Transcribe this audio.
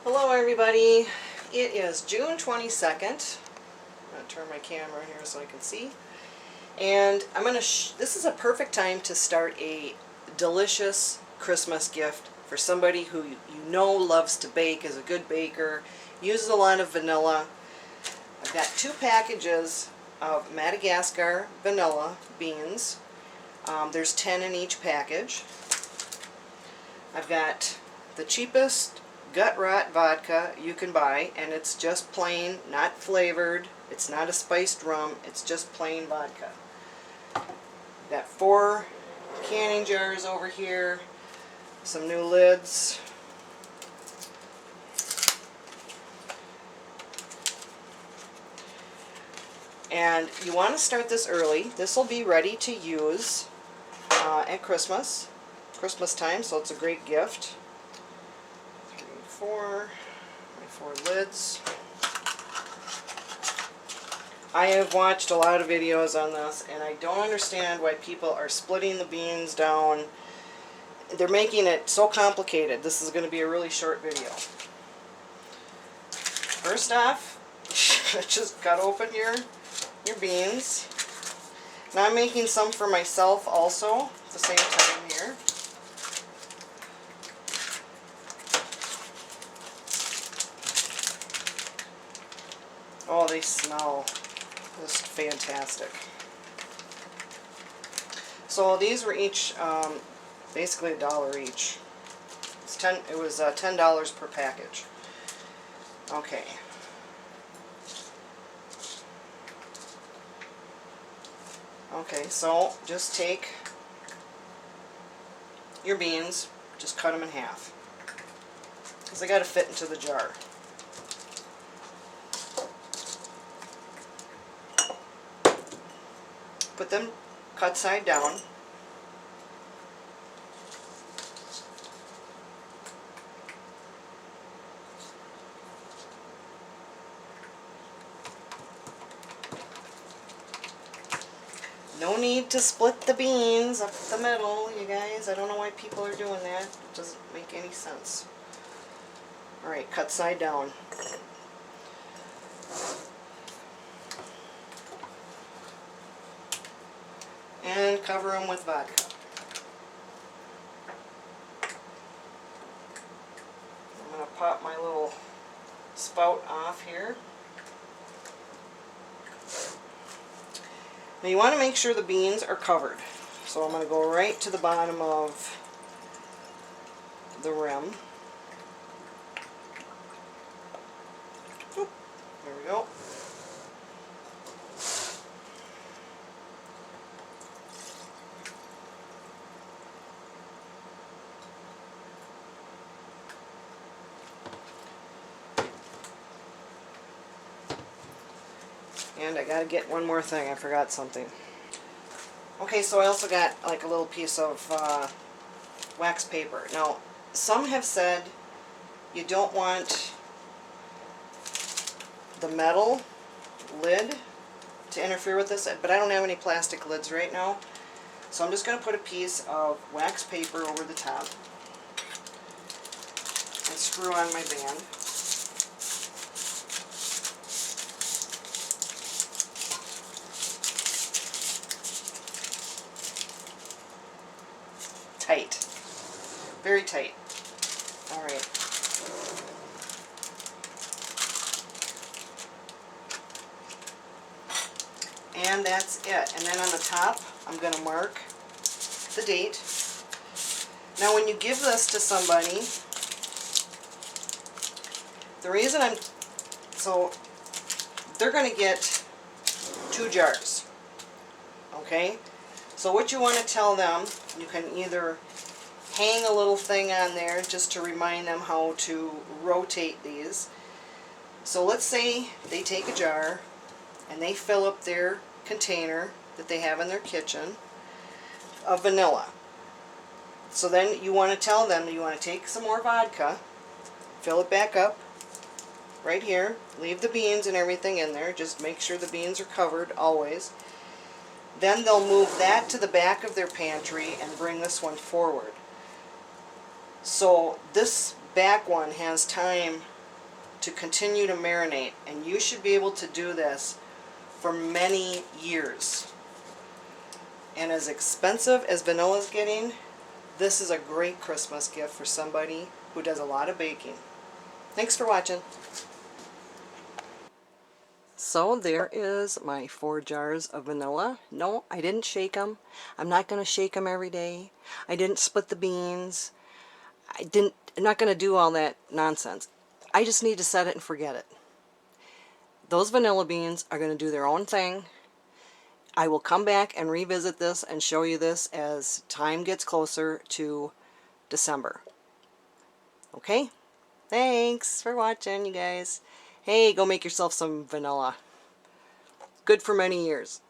Hello everybody, it is June 22nd. I'm going to turn my camera here so I can see. And this is a perfect time to start a delicious Christmas gift for somebody who you know loves to bake, is a good baker, uses a lot of vanilla. I've got 2 packages of Madagascar Vanilla Beans. There's 10 in each package. I've got the cheapest gut rot vodka you can buy, and it's just plain, not flavored. It's not a spiced rum, it's just plain vodka. Got 4 canning jars over here, some new lids. And you want to start this early. This will be ready to use at Christmas time, so it's a great gift. 3, 4, my 4 lids. I have watched a lot of videos on this, and I don't understand why people are splitting the beans down. They're making it so complicated. This is going to be a really short video. First off, just cut open your beans. Now I'm making some for myself also at the same time here. Oh, they smell just fantastic. So these were each basically $1 each. It was $10 per package. Okay. Okay, so just take your beans, just cut them in half, because they got to fit into the jar. Put them cut side down. No need to split the beans up the middle, you guys. I don't know why people are doing that. It doesn't make any sense. Alright, cut side down. And cover them with vodka. I'm going to pop my little spout off here. Now you want to make sure the beans are covered. So I'm going to go right to the bottom of the rim. Oop, there we go. And I gotta get one more thing, I forgot something. Okay, so I also got like a little piece of wax paper. Now, some have said you don't want the metal lid to interfere with this, but I don't have any plastic lids right now. So I'm just going to put a piece of wax paper over the top and screw on my band. Tight. Very tight. Alright. And that's it. And then on the top, I'm going to mark the date. Now when you give this to somebody, the reason so they're going to get 2 jars. Okay? So what you want to tell them, you can either hang a little thing on there just to remind them how to rotate these. So let's say they take a jar and they fill up their container that they have in their kitchen of vanilla. So then you want to tell them you want to take some more vodka, fill it back up right here, leave the beans and everything in there, just make sure the beans are covered always. Then they'll move that to the back of their pantry and bring this one forward. So this back one has time to continue to marinate, and you should be able to do this for many years. And as expensive as vanilla is getting, this is a great Christmas gift for somebody who does a lot of baking. Thanks for watching. So there is my 4 jars of vanilla. No, I didn't shake them. I'm not going to shake them every day. I didn't split the beans. I'm not going to do all that nonsense. I just need to set it and forget it. Those vanilla beans are going to do their own thing. I will come back and revisit this and show you this as time gets closer to December. Okay? Thanks for watching, you guys. Hey, go make yourself some vanilla. Good for many years.